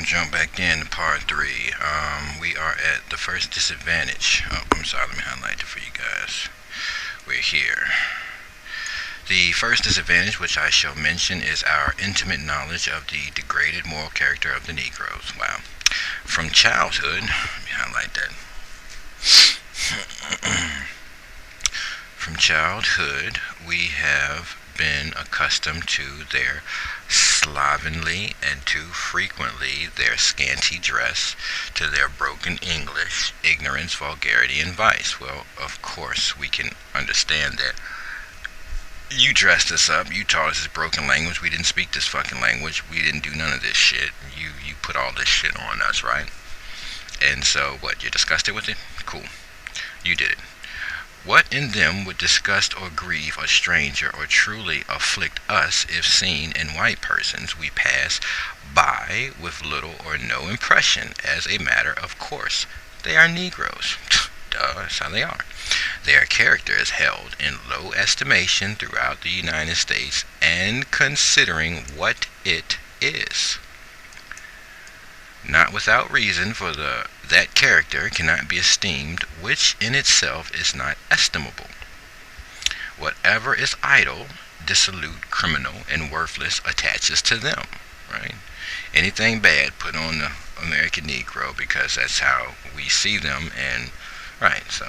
Jump back in to part 3. We are at the first disadvantage. Oh, I'm sorry, let me highlight it for you guys. We're here. The first disadvantage which I shall mention is our intimate knowledge of the degraded moral character of the Negroes. Wow. From childhood, let me highlight that. From childhood, we have been accustomed to their slovenly and too frequently their scanty dress, to their broken English, ignorance, vulgarity, and vice. Well, of course, we can understand that. You dressed us up, you taught us this broken language, we didn't speak this fucking language, we didn't do none of this shit. You put all this shit on us, right? And so, what, you're disgusted with it? Cool. You did it. What in them would disgust or grieve a stranger or truly afflict us if seen in white persons we pass by with little or no impression as a matter of course? They are Negroes. Duh, that's how they are. Their character is held in low estimation throughout the United States, and considering what it is. Not without reason, for that character cannot be esteemed, which in itself is not estimable. Whatever is idle, dissolute, criminal, and worthless attaches to them, right? Anything bad put on the American Negro, because that's how we see them, and right, so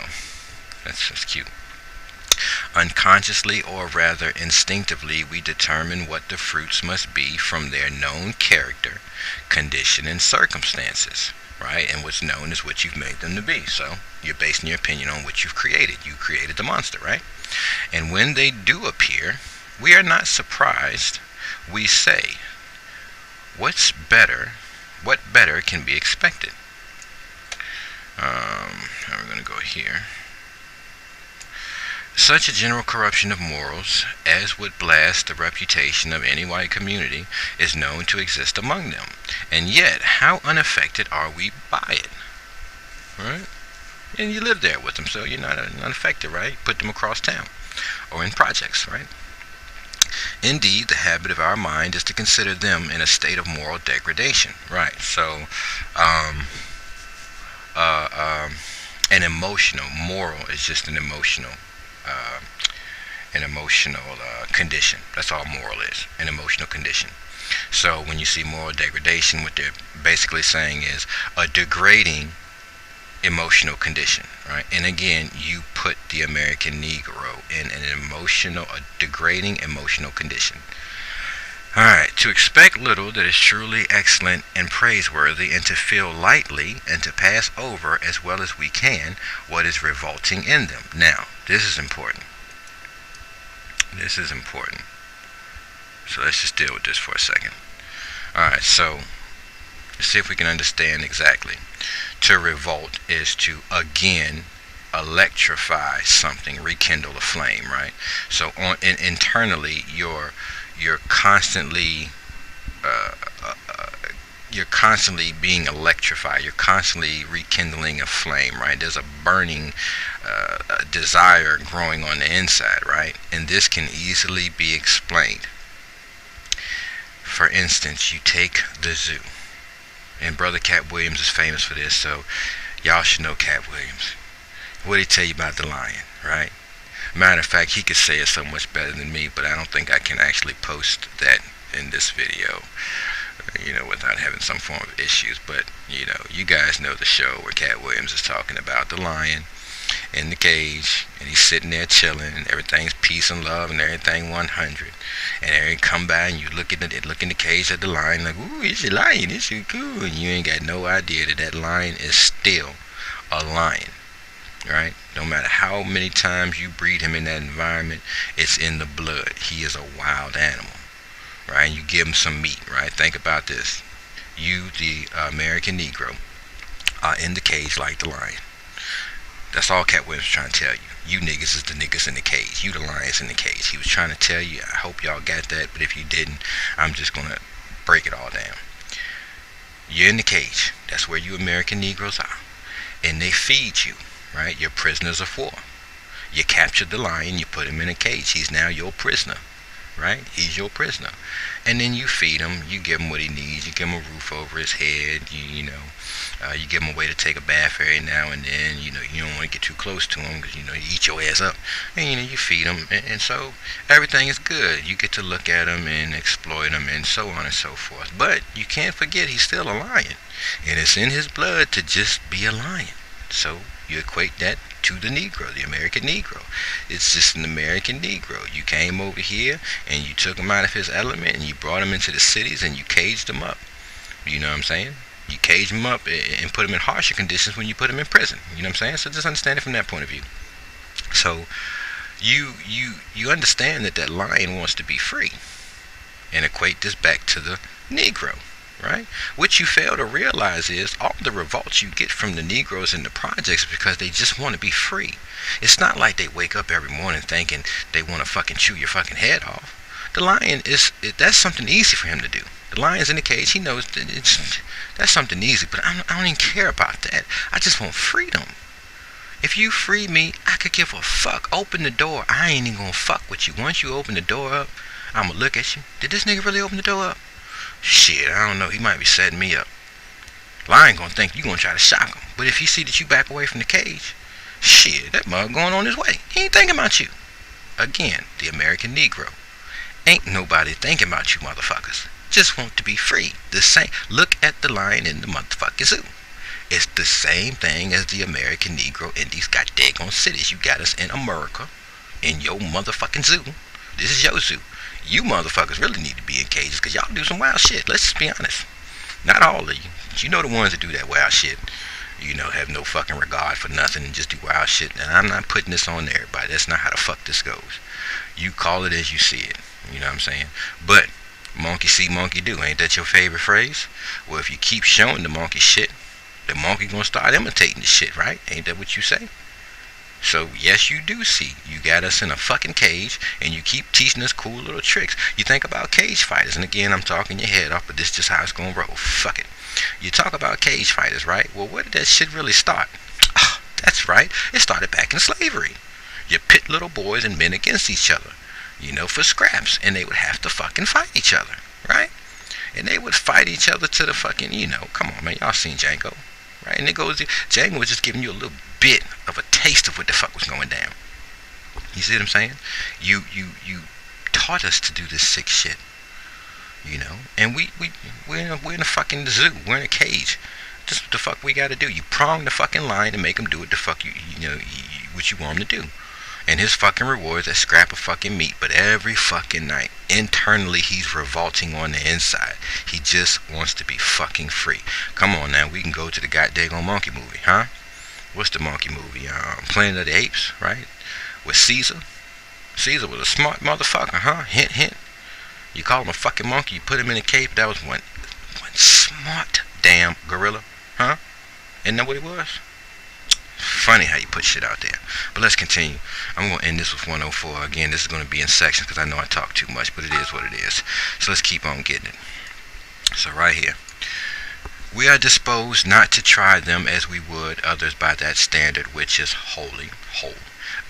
that's just cute. Unconsciously, or rather instinctively, we determine what the fruits must be from their known character, condition, and circumstances, right? And what's known is what you've made them to be. So you're basing your opinion on what you've created. You created the monster, right? And when they do appear, we are not surprised. We say, what's better? What better can be expected? How are we going to go here? Such a general corruption of morals as would blast the reputation of any white community is known to exist among them. And yet, how unaffected are we by it? Right? And you live there with them, so you're not affected, right? Put them across town or in projects, right? Indeed, the habit of our mind is to consider them in a state of moral degradation, right? So, an emotional, moral is just an emotional condition. That's all moral is, an emotional condition. So when you see moral degradation, what they're basically saying is a degrading emotional condition, right? And again, you put the American Negro in a degrading emotional condition. Alright, to expect little that is truly excellent and praiseworthy, and to feel lightly and to pass over as well as we can what is revolting in them. Now, this is important. This is important. So let's just deal with this for a second. Alright, so let's see if we can understand exactly. To revolt is to again electrify something, rekindle a flame, right? So internally, you're constantly being electrified. You're constantly rekindling a flame, right? There's a burning desire growing on the inside, right? And this can easily be explained. For instance, you take the zoo, and Brother Cat Williams is famous for this, so y'all should know Cat Williams. What did he tell you about the lion, right? Matter of fact, he could say it so much better than me, but I don't think I can actually post that in this video, without having some form of issues. But, you guys know the show where Cat Williams is talking about the lion in the cage, and he's sitting there chilling, and everything's peace and love, and everything 100. And there you come by, and you look in the cage at the lion, like, ooh, it's a lion, it's so cool. And you ain't got no idea that lion is still a lion. Right? No matter how many times you breed him in that environment, it's in the blood. He is a wild animal, right? And you give him some meat, right? Think about this. You, the American Negro, are in the cage like the lion. That's all Cat Williams was trying to tell you. You niggas is the niggas in the cage. You the lions in the cage. He was trying to tell you. I hope y'all got that, but if you didn't, I'm just going to break it all down. You're in the cage. That's where you American Negroes are. And they feed you. Right? You're prisoners of war. You captured the lion, you put him in a cage. He's now your prisoner. right? He's your prisoner. And then you feed him, you give him what he needs, you give him a roof over his head, you give him a way to take a bath every now and then, you don't want to get too close to him because, he eat your ass up. And, you feed him, and so everything is good. You get to look at him and exploit him and so on and so forth. But you can't forget he's still a lion. And it's in his blood to just be a lion. So you equate that to the Negro, the American Negro. It's just an American Negro. You came over here and you took him out of his element and you brought him into the cities and you caged him up. You know what I'm saying? You cage him up and put him in harsher conditions when you put him in prison. You know what I'm saying? So just understand it from that point of view. So you understand that lion wants to be free, and equate this back to the Negro. Right? What you fail to realize is all the revolts you get from the Negroes in the projects is because they just want to be free. It's not like they wake up every morning thinking they want to fucking chew your fucking head off. The lion that's something easy for him to do. The lion's in the cage. He knows that that's something easy, but I don't even care about that. I just want freedom. If you free me, I could give a fuck. Open the door. I ain't even gonna fuck with you. Once you open the door up, I'm gonna look at you. Did this nigga really open the door up? Shit, I don't know. He might be setting me up. Lion gonna think you gonna try to shock him. But if he see that you back away from the cage, shit, that mug going on his way. He ain't thinking about you. Again, the American Negro. Ain't nobody thinking about you motherfuckers. Just want to be free. The same. Look at the lion in the motherfucking zoo. It's the same thing as the American Negro in these goddamn cities. You got us in America, in your motherfucking zoo. This is your zoo. You motherfuckers really need to be in cages because y'all do some wild shit. Let's just be honest. Not all of you. But you know the ones that do that wild shit. Have no fucking regard for nothing and just do wild shit. And I'm not putting this on everybody. That's not how the fuck this goes. You call it as you see it. You know what I'm saying? But monkey see, monkey do. Ain't that your favorite phrase? Well, if you keep showing the monkey shit, the monkey gonna start imitating the shit, right? Ain't that what you say? So, yes, you do see. You got us in a fucking cage, and you keep teaching us cool little tricks. You think about cage fighters, and again, I'm talking your head off, but this is just how it's gonna roll. Fuck it. You talk about cage fighters, right? Well, where did that shit really start? That's right. It started back in slavery. You pit little boys and men against each other, for scraps, and they would have to fucking fight each other, right? And they would fight each other to the fucking, come on, man, y'all seen Django. Right? And Django was just giving you a little bit of a taste of what the fuck was going down. You see what I'm saying? You taught us to do this sick shit. And we're in a fucking zoo. We're in a cage. This is what the fuck we gotta do. You prong the fucking lion and make him do what the fuck what you want him to do. And his fucking reward is that scrap of fucking meat. But every fucking night, internally, he's revolting on the inside. He just wants to be fucking free. Come on now, we can go to the goddamn monkey movie, huh? What's the monkey movie? Planet of the Apes, right? With Caesar. Caesar was a smart motherfucker, huh? Hint, hint. You call him a fucking monkey, you put him in a cape. That was one smart damn gorilla, huh? Isn't that what it was? Funny how you put shit out there. But let's continue. I'm going to end this with 104. Again, this is going to be in sections because I know I talk too much, but it is what it is. So let's keep on getting it. So right here. We are disposed not to try them as we would others by that standard which is holy, whole,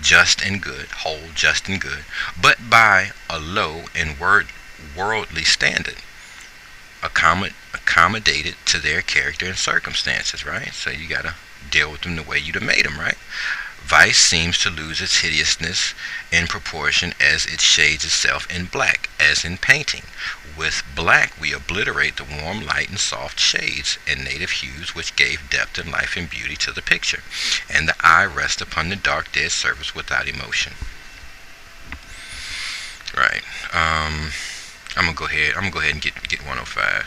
just and good, whole, just and good, but by a low and worldly standard, accommodated to their character and circumstances, right? So you got to deal with them the way you'd have made them, right? Vice seems to lose its hideousness in proportion as it shades itself in black, as in painting. With black we obliterate the warm light and soft shades and native hues which gave depth and life and beauty to the picture, and the eye rests upon the dark dead surface without emotion. Right. I'm gonna go ahead and get 105.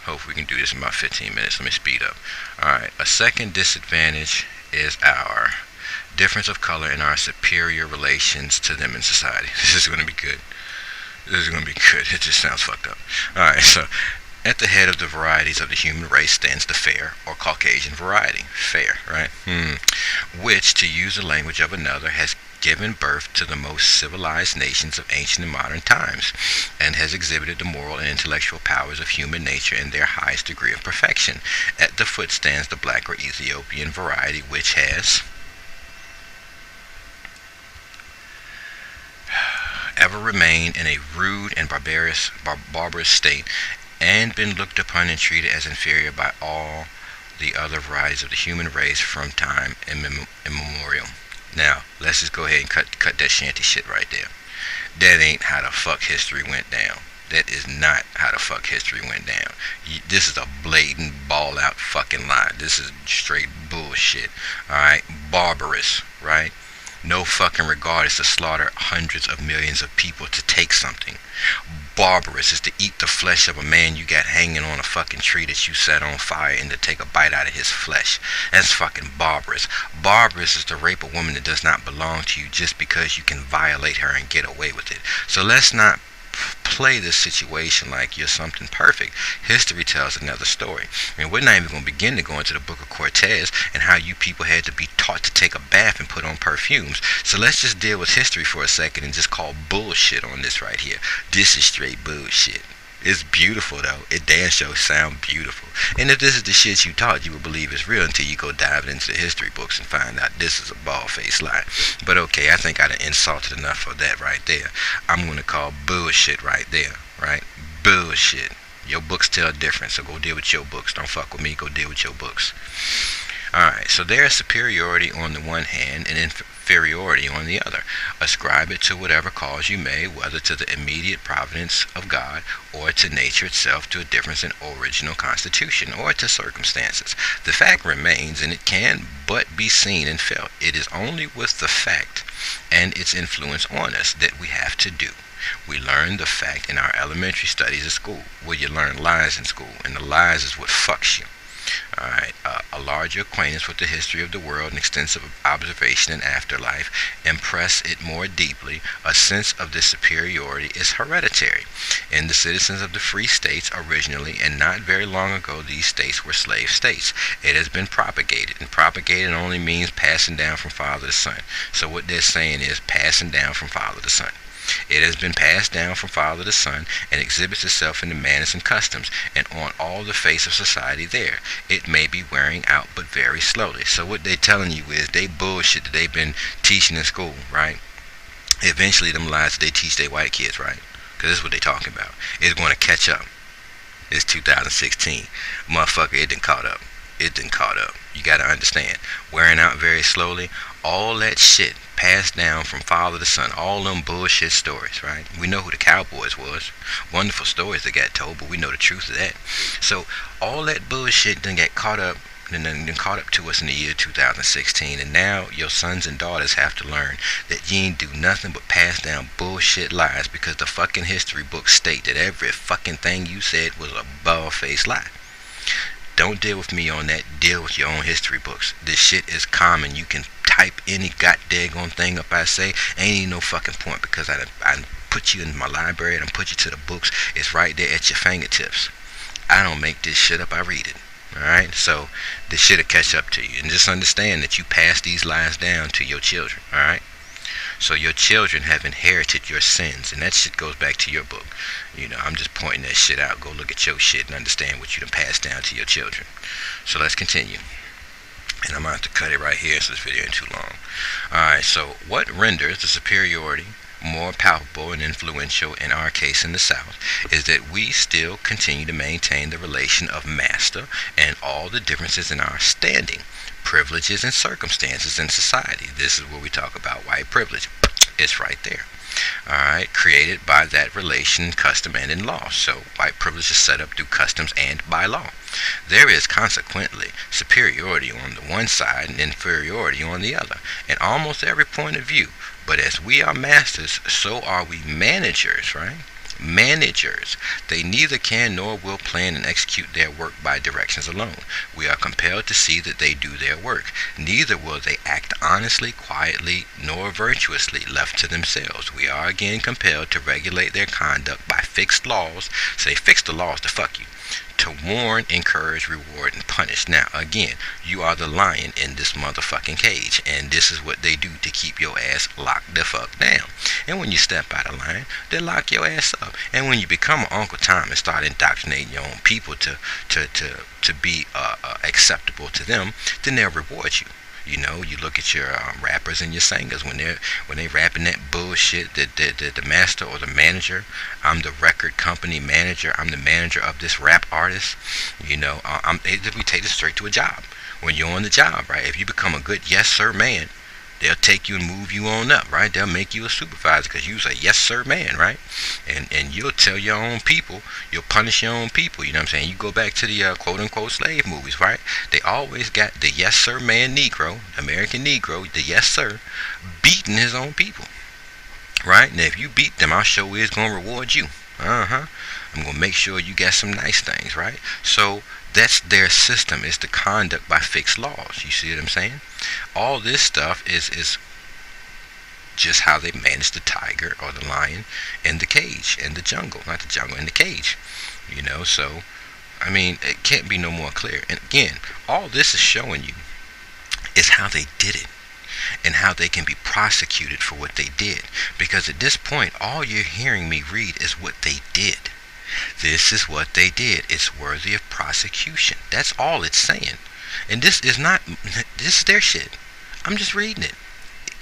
Hopefully we can do this in about 15 minutes. Let me speed up. Alright, a second disadvantage is our difference of color and our superior relations to them in society. This is going to be good. This is going to be good. It just sounds fucked up. Alright, so at the head of the varieties of the human race stands the fair or Caucasian variety. Fair, right? Which, to use the language of another, has given birth to the most civilized nations of ancient and modern times, and has exhibited the moral and intellectual powers of human nature in their highest degree of perfection. At the foot stands the black or Ethiopian variety, which has ever remained in a rude and barbarous state, and been looked upon and treated as inferior by all the other varieties of the human race from time immemorial. Now, let's just go ahead and cut that shanty shit right there. That ain't how the fuck history went down. That is not how the fuck history went down. This is a blatant, ball out fucking lie. This is straight bullshit. Alright? Barbarous, right? No fucking regard is to slaughter hundreds of millions of people to take something. Barbarous is to eat the flesh of a man you got hanging on a fucking tree that you set on fire and to take a bite out of his flesh. That's fucking barbarous. Barbarous is to rape a woman that does not belong to you just because you can violate her and get away with it. So let's not play this situation like you're something perfect. History tells another story. I mean, we're not even going to begin to go into the book of Cortez and how you people had to be taught to take a bath and put on perfumes. So let's just deal with history for a second and just call bullshit on this right here. This is straight bullshit. It's beautiful though. It damn sure sound beautiful. And if this is the shit you taught, you would believe it's real until you go dive into the history books and find out this is a bald-faced lie. But okay, I think I done insulted enough of that right there. I'm going to call bullshit right there, right? Bullshit. Your books tell different, so go deal with your books. Don't fuck with me, go deal with your books. Alright, so there is superiority on the one hand and inferiority on the other. Ascribe it to whatever cause you may, whether to the immediate providence of God, or to nature itself, to a difference in original constitution, or to circumstances. The fact remains, and it can but be seen and felt. It is only with the fact and its influence on us that we have to do. We learn the fact in our elementary studies at school, where you learn lies in school, and the lies is what fucks you. Alright, a larger acquaintance with the history of the world and extensive observation and afterlife impress it more deeply. A sense of this superiority is hereditary. In the citizens of the free states originally, and not very long ago, these states were slave states. It has been propagated, and propagated only means passing down from father to son. So what they're saying is passing down from father to son. It has been passed down from father to son and exhibits itself in the manners and customs and on all the face of society there. It may be wearing out, but very slowly. So what they're telling you is they bullshit that they've been teaching in school, right? Eventually them lies that they teach their white kids, right? Because this is what they're talking about. It's going to catch up. It's 2016. Motherfucker, it done caught up. It done caught up. You got to understand. Wearing out very slowly. All that shit passed down from father to son. All them bullshit stories, right? We know who the Cowboys was. Wonderful stories that got told, but we know the truth of that. So all that bullshit then got caught up and then caught up to us in the year 2016, and now your sons and daughters have to learn that you ain't do nothing but pass down bullshit lies because the fucking history books state that every fucking thing you said was a bald-faced lie. Don't deal with me on that. Deal with your own history books. This shit is common. You can type any goddamn thing up I say. Ain't even no fucking point because I put you in my library and I put you to the books. It's right there at your fingertips. I don't make this shit up. I read it. Alright? So this shit'll catch up to you. And just understand that you pass these lies down to your children. Alright? So your children have inherited your sins, and that shit goes back to your book. You know, I'm just pointing that shit out. Go look at your shit and understand what you done passed down to your children. So let's continue. And I'm going to have to cut it right here so this video ain't too long. Alright, so what renders the superiority more palpable and influential in our case in the South is that we still continue to maintain the relation of master and all the differences in our standing, privileges, and circumstances in society. This is where we talk about white privilege. It's right there. Alright, created by that relation, custom, and in law. So white privilege is set up through customs and by law. There is consequently superiority on the one side and inferiority on the other, in almost every point of view. But as we are masters, so are we managers, right? Managers. They neither can nor will plan and execute their work by directions alone. We are compelled to see that they do their work. Neither will they act honestly, quietly, nor virtuously left to themselves. We are again compelled to regulate their conduct by fixed laws. Say fix the laws to fuck you. To warn, encourage, reward, and punish. Now, again, you are the lion in this motherfucking cage, and this is what they do to keep your ass locked the fuck down. And when you step out of line, they lock your ass up. And when you become an Uncle Tom and start indoctrinating your own people to be acceptable to them, then they'll reward you. You look at your rappers and your singers when they rapping that bullshit. The master or the manager. I'm the record company manager. I'm the manager of this rap artist. We take it straight to a job. When you're on the job, right? If you become a good yes sir man, they'll take you and move you on up, right? They'll make you a supervisor because you're a yes sir man, right? And you'll tell your own people, you'll punish your own people. You know what I'm saying? You go back to the quote unquote slave movies, right? They always got the yes sir man Negro, American Negro, the yes sir, beating his own people, right? And if you beat them, I sure is gonna reward you. I'm gonna make sure you got some nice things, right? So that's their system. It's the conduct by fixed laws. You see what I'm saying? All this stuff is just how they manage the tiger or the lion in the cage, in the jungle, not the jungle, in the cage. So I mean, it can't be no more clear. And again, all this is showing you is how they did it and how they can be prosecuted for what they did. Because at this point, all you're hearing me read is what they did. This is what they did. It's worthy of prosecution. That's all it's saying. And this is their shit. I'm just reading it.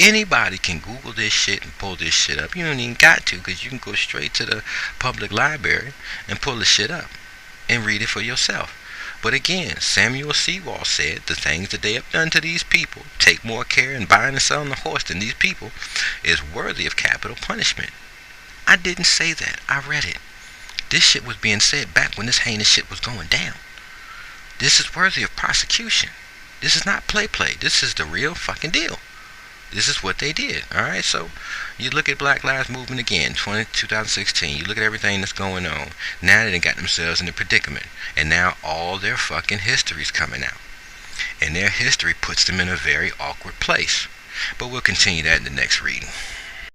Anybody can Google this shit and pull this shit up. You don't even got to, because you can go straight to the public library and pull the shit up and read it for yourself. But again, Samuel Sewall said the things that they have done to these people, take more care in buying and selling the horse than these people, is worthy of capital punishment. I didn't say that. I read it. This shit was being said back when this heinous shit was going down. This is worthy of prosecution. This is not play. This is the real fucking deal. This is what they did. Alright, so you look at Black Lives Movement again, 2016. You look at everything that's going on. Now they done got themselves in a predicament. And now all their fucking history's coming out. And their history puts them in a very awkward place. But we'll continue that in the next reading.